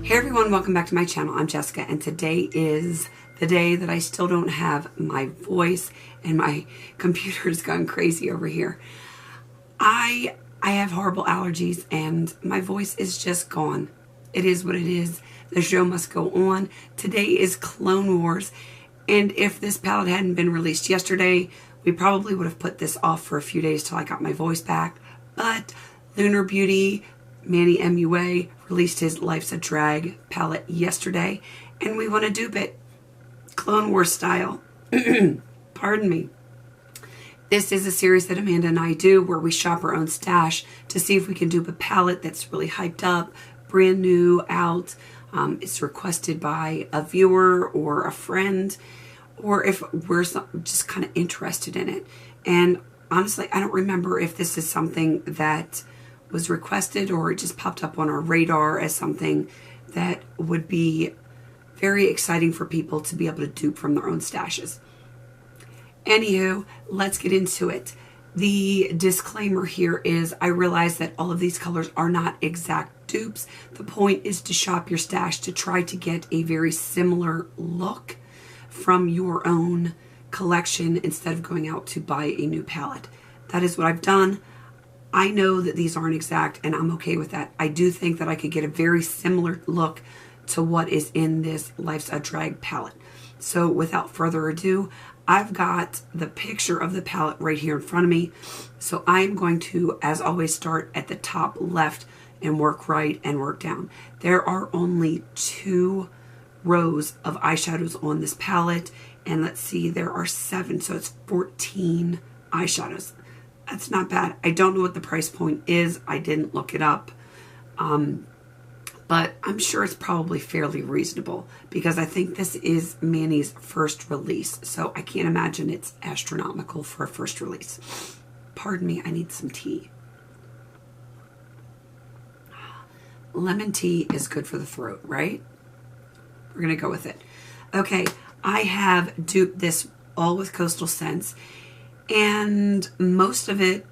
Hey everyone, welcome back to my channel. I'm Jessica, and today is the day that I still don't have my voice and my computer's gone crazy over here. I have horrible allergies and my voice is just gone. It is what it is. The show must go on. Today is Clone Wars, and if this palette hadn't been released yesterday, we probably would have put this off for a few days till I got my voice back. But Lunar Beauty, Manny MUA, released his Life's a Drag palette yesterday, and we want to dupe it Clone Wars style. Pardon me. This is a series that Amanda and I do where we shop our own stash to see if we can dupe a palette that's really hyped up, brand new, out. It's requested by a viewer or a friend, or if we're just kind of interested in it. And honestly, I don't remember if this is something that was requested or it just popped up on our radar as something that would be very exciting for people to be able to dupe from their own stashes. Anywho, let's get into it. The disclaimer here is I realize that all of these colors are not exact dupes. The point is to shop your stash to try to get a very similar look from your own collection instead of going out to buy a new palette. That is what I've done. I know that these aren't exact, and I'm okay with that. I do think that I could get a very similar look to what is in this Life's a Drag palette. So without further ado, I've got the picture of the palette right here in front of me. So I'm going to, as always, start at the top left and work right and work down. There are only 2 rows of eyeshadows on this palette, and let's see, there are 7, so it's 14 eyeshadows. That's not bad. I don't know what the price point is. I didn't look it up. But I'm sure it's probably fairly reasonable because I think this is Manny's first release. So I can't imagine it's astronomical for a first release. Pardon me, I need some tea. Lemon tea is good for the throat, right? We're going to go with it. Okay, I have duped this all with Coastal Scents. And most of it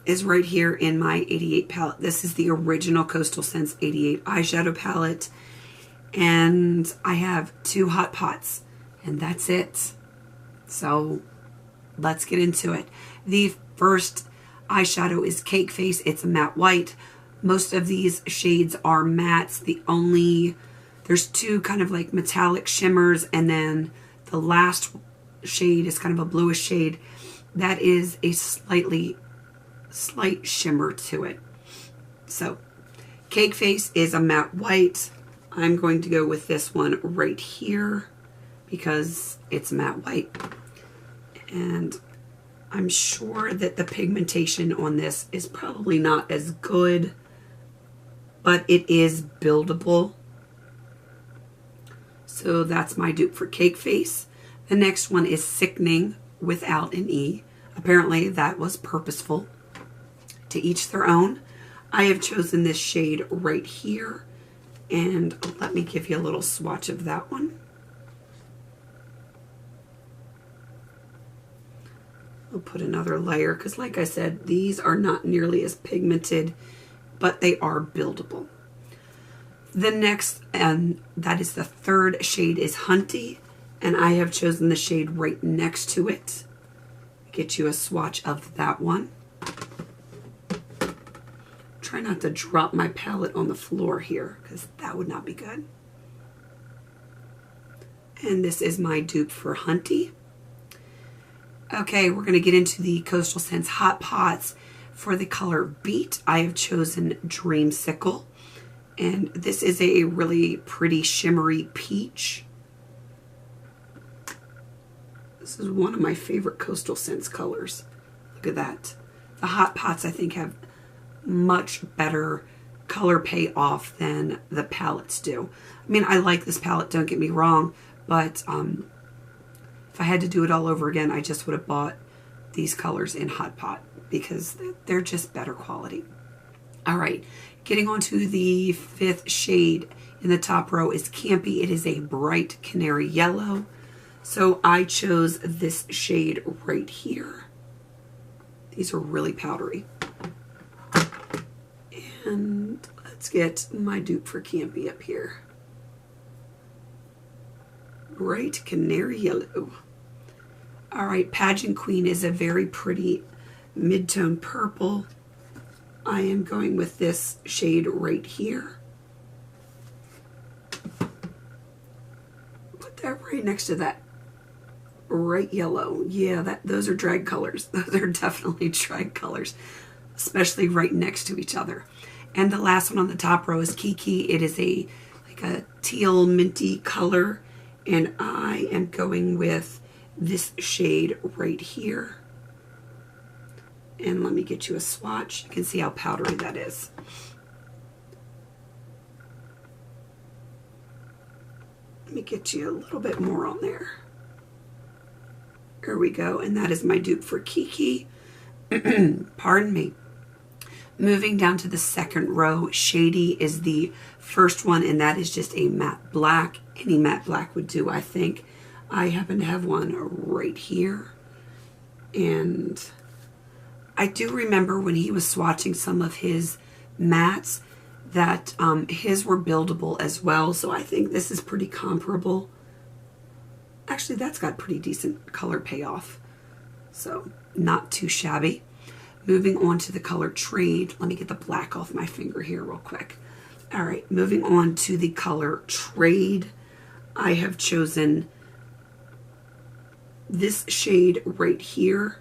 is right here in my 88 palette. This is the original Coastal Scents 88 eyeshadow palette. And I have 2 hot pots. And that's it. So let's get into it. The first eyeshadow is Cake Face. It's a matte white. Most of these shades are mattes. There's 2 kind of like metallic shimmers. And then the last shade is kind of a bluish shade. That is a slight shimmer to it. So, Cake Face is a matte white. I'm going to go with this one right here because it's matte white. And I'm sure that the pigmentation on this is probably not as good, but it is buildable. So that's my dupe for Cake Face. The next one is Sickening without an E. Apparently that was purposeful. To each their own. I have chosen this shade right here, and let me give you a little swatch of that one. I'll put another layer because like I said, these are not nearly as pigmented, but they are buildable. The next, and that is the third shade, is Hunty, and I have chosen the shade right next to it. Get you a swatch of that one. Try not to drop my palette on the floor here because that would not be good. And this is my dupe for Hunty. Okay, we're going to get into the Coastal Scents Hot Pots. For the color Beat, I have chosen Dreamsicle. And this is a really pretty shimmery peach. This is one of my favorite Coastal Scents colors. Look at that. The Hot Pots, I think, have much better color payoff than the palettes do. I mean, I like this palette, don't get me wrong, but if I had to do it all over again, I just would have bought these colors in Hot Pot because they're just better quality. All right, getting on to the 5th shade in the top row is Campy. It is a bright canary yellow. So I chose this shade right here. These are really powdery. And let's get my dupe for Campy up here. bright canary yellow. All right, Pageant Queen is a very pretty mid-tone purple. I am going with this shade right here. Put that right next to that bright yellow. Yeah, those are drag colors. Those are definitely drag colors, especially right next to each other. And the last one on the top row is Kiki. It is like a teal minty color, and I am going with this shade right here. And let me get you a swatch. You can see how powdery that is. Let me get you a little bit more on there. There we go. And that is my dupe for Kiki. Pardon me. Moving down to the second row, Shady is the first one, and that is just a matte black. Any matte black would do, I think. I happen to have one right here. And I do remember when he was swatching some of his mattes that his were buildable as well. So I think this is pretty comparable. Actually, that's got pretty decent color payoff. So not too shabby. Moving on to the color Trade. Let me get the black off my finger here real quick. All right, moving on to the color Trade. I have chosen this shade right here.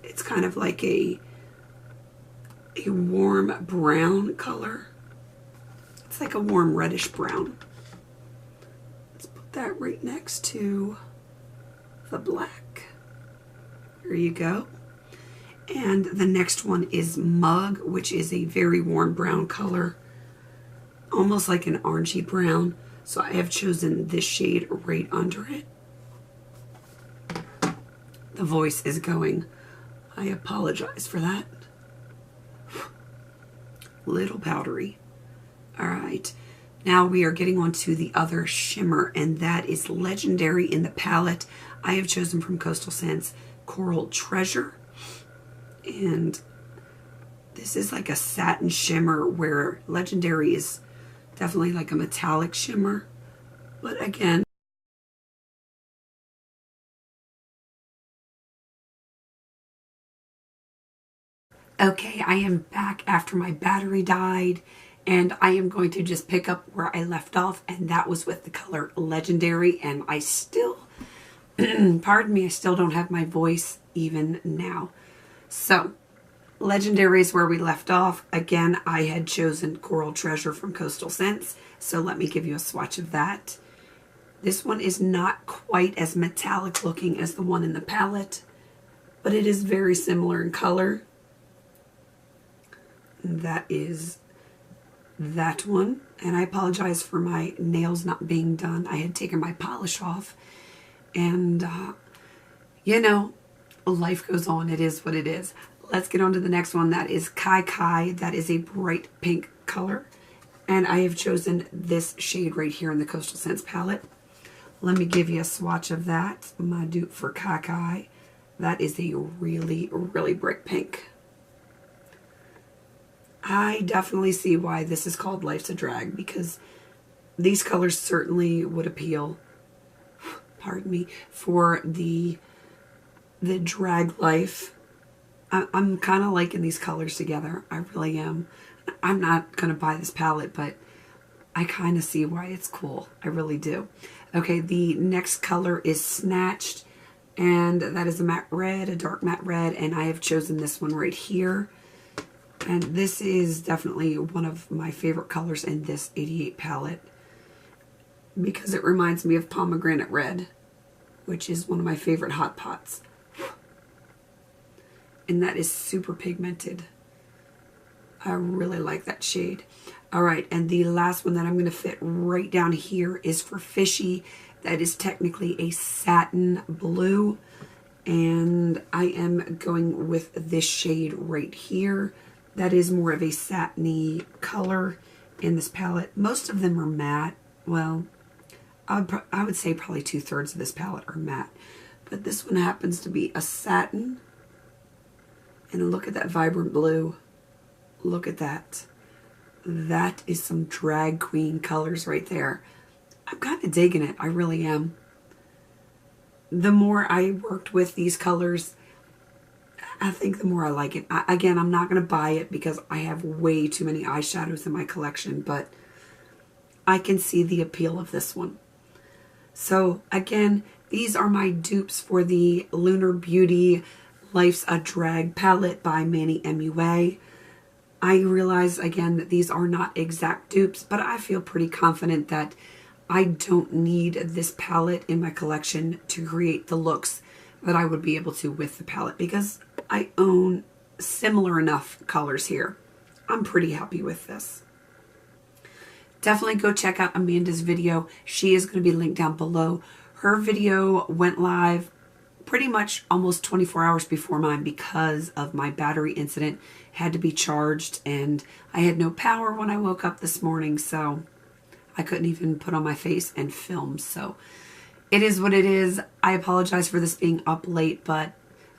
It's kind of like a warm brown color. It's like a warm reddish brown. Let's put that right next to the black. There you go. And the next one is Mug, which is a very warm brown color, almost like an orangey brown. So I have chosen this shade right under it. The voice is going. I apologize for that. Little powdery. All right. Now we are getting on to the other shimmer, and that is Legendary in the palette. I have chosen from Coastal Scents Coral Treasure. And this is like a satin shimmer, where Legendary is definitely like a metallic shimmer. But again, okay, I am back after my battery died, and I am going to just pick up where I left off, and that was with the color Legendary. And I still, pardon me, I still don't have my voice even now. So, Legendary is where we left off. Again, I had chosen Coral Treasure from Coastal Scents, so let me give you a swatch of that. This one is not quite as metallic looking as the one in the palette, but it is very similar in color. That is that one. And I apologize for my nails not being done. I had taken my polish off, and you know, life goes on. It is what it is. Let's get on to the next one. That is Kai Kai. That is a bright pink color. And I have chosen this shade right here in the Coastal Scents palette. Let me give you a swatch of that. My dupe for Kai Kai. That is a really, really bright pink. I definitely see why this is called Life's a Drag, because these colors certainly would appeal, pardon me, for the drag life. I'm kind of liking these colors together. I really am. I'm not going to buy this palette, but I kind of see why it's cool. I really do. Okay, the next color is Snatched, and that is a matte red, a dark matte red, and I have chosen this one right here. And this is definitely one of my favorite colors in this 88 palette, because it reminds me of Pomegranate Red, which is one of my favorite hot pots. And that is super pigmented. I really like that shade. All right, and the last one that I'm going to fit right down here is for Fishy. That is technically a satin blue, and I am going with this shade right here. That is more of a satiny color in this palette. Most of them are matte. Well, I would say probably 2/3 of this palette are matte, but this one happens to be a satin. And look at that vibrant blue. Look at that. That is some drag queen colors right there. I'm kind of digging it. I really am. The more I worked with these colors, I think the more I like it. Again, I'm not going to buy it because I have way too many eyeshadows in my collection, but I can see the appeal of this one. So again, these are my dupes for the Lunar Beauty Life's a Drag palette by Manny MUA. I realize again that these are not exact dupes, but I feel pretty confident that I don't need this palette in my collection to create the looks that I would be able to with the palette, because I own similar enough colors here. I'm pretty happy with this. Definitely go check out Amanda's video. She is going to be linked down below. Her video went live pretty much almost 24 hours before mine because of my battery incident. Had to be charged, and I had no power when I woke up this morning, so I couldn't even put on my face and film. So it is what it is. I apologize for this being up late, but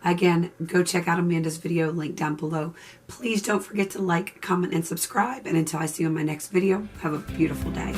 again, go check out Amanda's video, link down below. Please don't forget to like, comment, and subscribe. And until I see you in my next video, have a beautiful day.